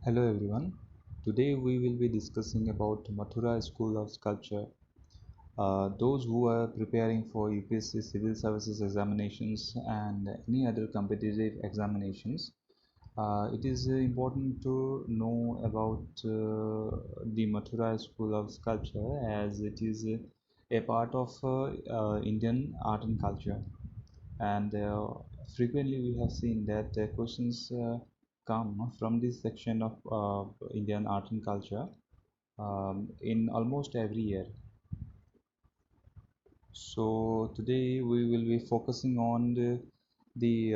Hello everyone. Today we will be discussing about Mathura School of Sculpture. Those who are preparing for UPSC civil services examinations and any other competitive examinations, it is important to know about the Mathura School of Sculpture as it is a part of Indian art and culture. And frequently we have seen that questions come from this section of Indian art and culture in almost every year. So today we will be focusing on the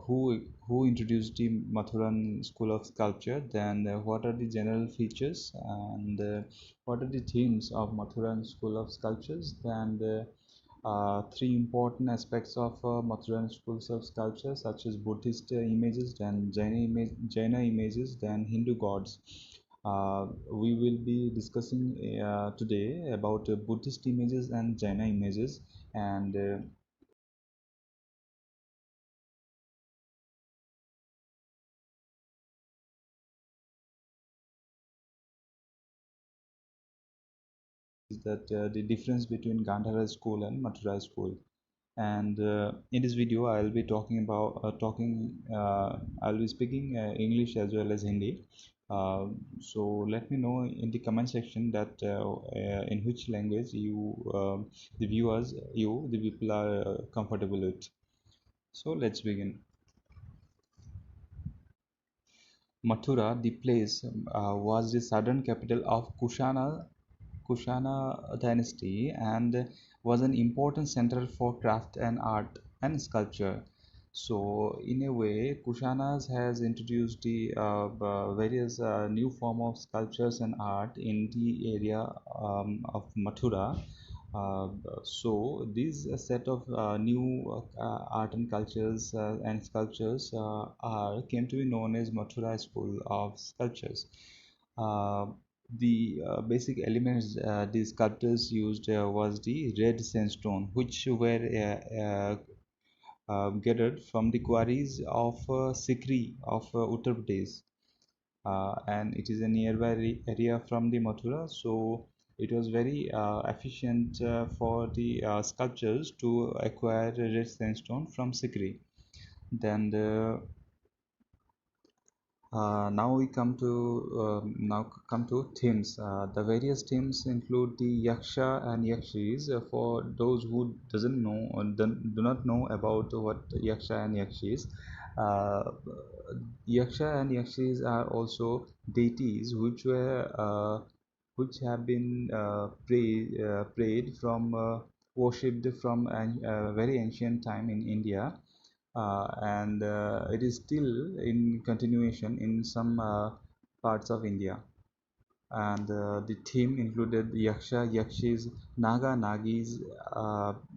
who introduced the Mathuran School of Sculpture, then what are the general features and what are the themes of Mathuran School of Sculptures, and three important aspects of Mathuran schools of sculpture, such as Buddhist images, then Jaina images, then Hindu gods. We will be discussing today about Buddhist images and Jaina images, and is that the difference between Gandhara school and Mathura school. And in this video I'll be talking about I'll be speaking English as well as Hindi. So let me know in the comment section that in which language the viewers, the people are comfortable with. So let's begin. Mathura, the place, was the southern capital of Kushana dynasty and was an important center for craft and art and sculpture. So, in a way, Kushanas has introduced the various new form of sculptures and art in the area of Mathura. So, these set of new art and cultures and sculptures are came to be known as Mathura School of Sculptures. Uh, the basic elements the sculptors used was the red sandstone, which were gathered from the quarries of Sikri of Uttar Pradesh, and it is a nearby area from the Mathura. So it was very efficient for the sculptors to acquire red sandstone from Sikri. Then the now come to themes. The various themes include the yaksha and yakshis. For those who doesn't know or do not know about what yaksha and yakshis, uh, yaksha and yakshis are also deities which have been prayed from worshipped from a very ancient time in India, and it is still in continuation in some parts of India. And the theme included Yaksha, Yakshis, Naga, Nagis,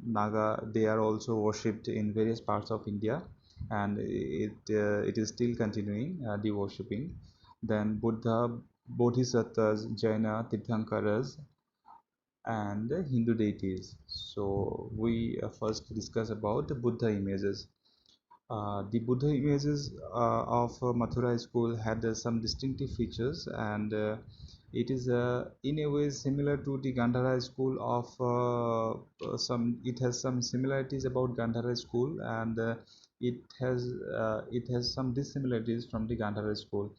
Naga. They are also worshipped in various parts of India, and it is still continuing the worshipping. Then Buddha, Bodhisattvas, Jaina, Tirthankaras, and Hindu deities. So we first discuss about the Buddha images. The Buddha images of Mathura school had some distinctive features, and it is in a way similar to the Gandhara school of some. It has some similarities about Gandhara school, and it has some dissimilarities from the Gandhara school.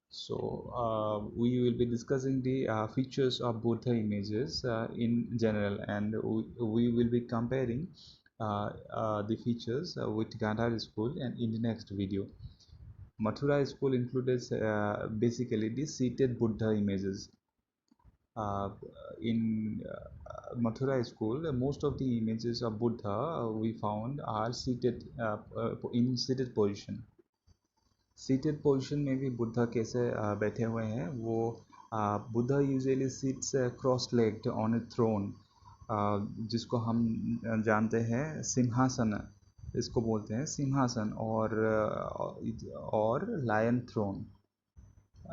So we will be discussing the features of Buddha images in general, and we will be comparing the features with Gandhara school and in the next video. Mathura school included basically the seated Buddha images. Uh, in Mathura school, most of the images of Buddha we found are seated in seated position. Seated position में भी बुद्धा कैसे बैठे हुए हैं वो Buddha usually sits cross legged on a throne, जिसको हम जानते हैं सिंहासन, इसको बोलते हैं सिंहासन और lion throne,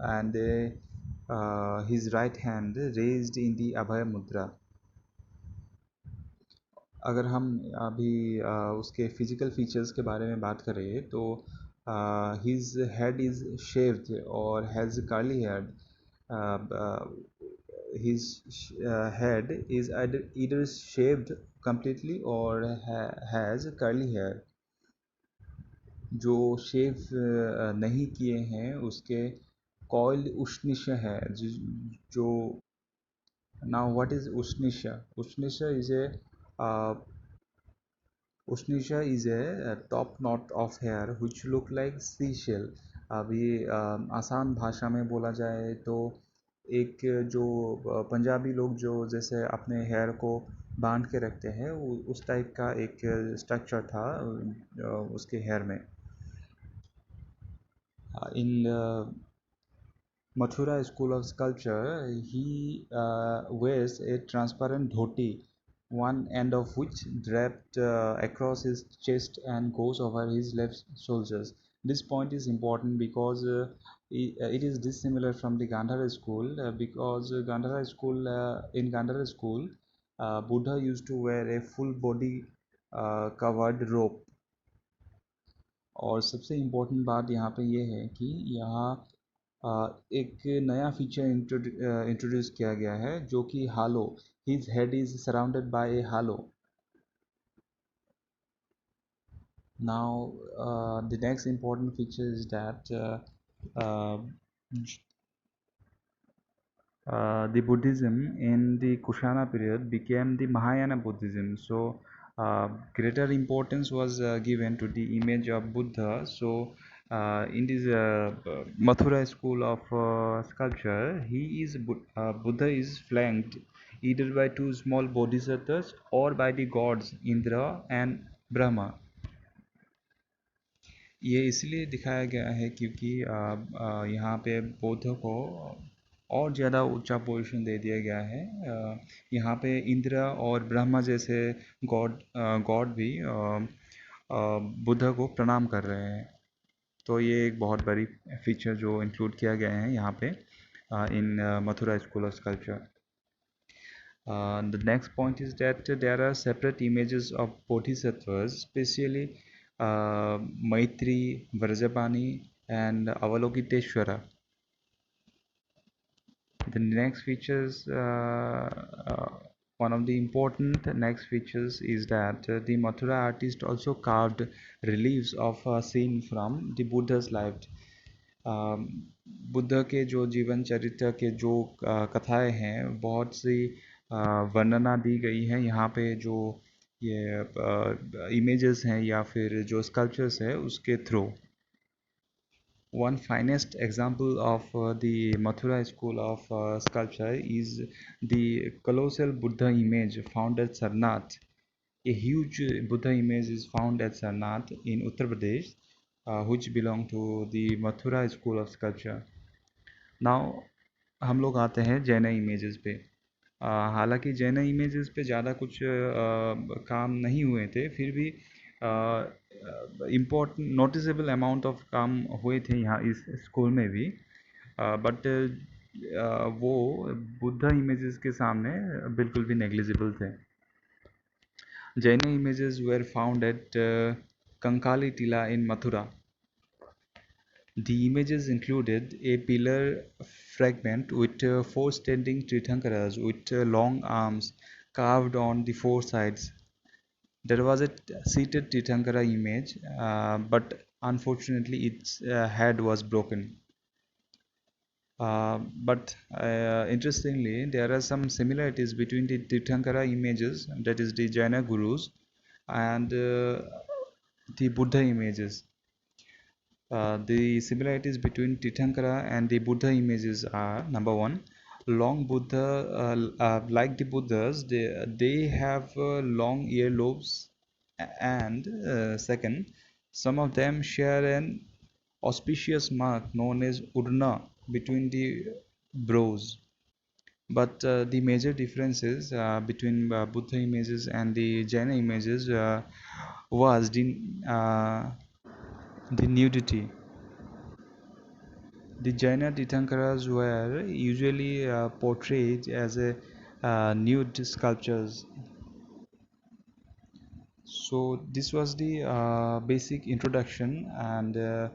and his right hand raised in the abhaya mudra. अगर हम अभी उसके फिजिकल फीचर्स के बारे में बात करें तो His head is shaved or has curly hair. Uh, uh, his head is either shaved completely or has curly hair. जो शेव नहीं किए हैं उसके कॉइल उष्णिश है जो now what is ushnisha? Ushnisha is a Ushnisha is a top knot of hair which look like seashell. अभी आसान भाषा में बोला जाए तो एक जो पंजाबी लोग जो जैसे अपने हेयर को बांध के रखते हैं उस टाइप का एक स्ट्रक्चर था उसके हेयर में इन Mathura School of Sculpture, he wears a transparent dhoti, one end of which draped across his chest and goes over his left shoulders. This point is important because it is dissimilar from the Gandhara school because in Gandhara school, Buddha used to wear a full body covered robe. और सबसे important बात यहाँ पे ये है कि यहाँ एक नया फीचर इंट्रोड्यूस किया गया है जो कि halo his head is surrounded by a halo now the next important feature is that the Buddhism in the Kushana period became the Mahayana Buddhism. So, greater importance was given to the image of Buddha. So, in this Mathura school of sculpture, Buddha is flanked either by two small bodhisattvas or by the gods Indra and Brahma. ये इसलिए दिखाया गया है क्योंकि यहाँ पे बौद्ध को और ज़्यादा ऊंचा पोजीशन दे दिया गया है यहाँ पे इंद्र और ब्रह्मा जैसे गॉड भी बुद्ध को प्रणाम कर रहे हैं तो ये एक बहुत बड़ी फीचर जो इंक्लूड किया गया है यहाँ पे in Mathura school of sculpture the next point is that there are separate images of bodhisattvas, especially Maitri, Vrajapani, and Avalokiteshvara. The next features, one of the important next features is that the Mathura artist also carved reliefs of a scene from the Buddha's life. Buddha के जो जीवन चरित्र के जो कथाएं हैं बहुत सी वर्णना दी गई है यहाँ पे जो ये इमेजेस हैं या फिर जो स्कल्पचर्स है उसके through One finest example of the Mathura school of sculpture is the colossal Buddha image found at Sarnath. A huge Buddha image is found at Sarnath in Uttar Pradesh, which belong to the Mathura school of sculpture. Now हम लोग आते हैं Jain images पे हालांकि Jain images पे ज़्यादा कुछ काम नहीं हुए थे फिर भी इम्पोर्टेंट नोटिसेबल अमाउंट ऑफ काम हुए थे यहाँ इस स्कूल में भी बट वो बुद्धा इमेजेस के सामने बिल्कुल भी नेग्लिजिबल थे Jain images were found at Kankali टीला इन Mathura The images included a pillar fragment with four standing Tirthankaras with long arms carved on the four sides. There was a seated Tirthankara image, but unfortunately its head was broken. But interestingly, there are some similarities between the Tirthankara images, that is the Jaina gurus, and the Buddha images. The similarities between Tirthankara and the Buddha images are number one, long Buddha, like the Buddhas, they have long earlobes, and second, some of them share an auspicious mark known as Urna between the brows. But the major differences between Buddha images and the Jaina images was the nudity. The Jaina Tirthankaras were usually portrayed as nude sculptures. So this was the basic introduction and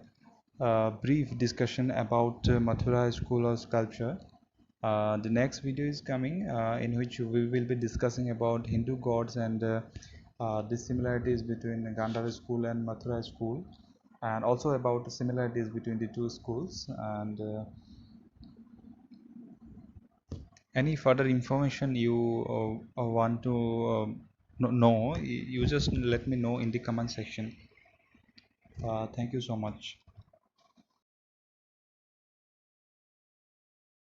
brief discussion about Mathura School of Sculpture. The next video is coming in which we will be discussing about Hindu gods and the similarities between Gandhara school and Mathura school, and also about the similarities between the two schools. And any further information you want to know, you just let me know in the comment section. Thank you so much.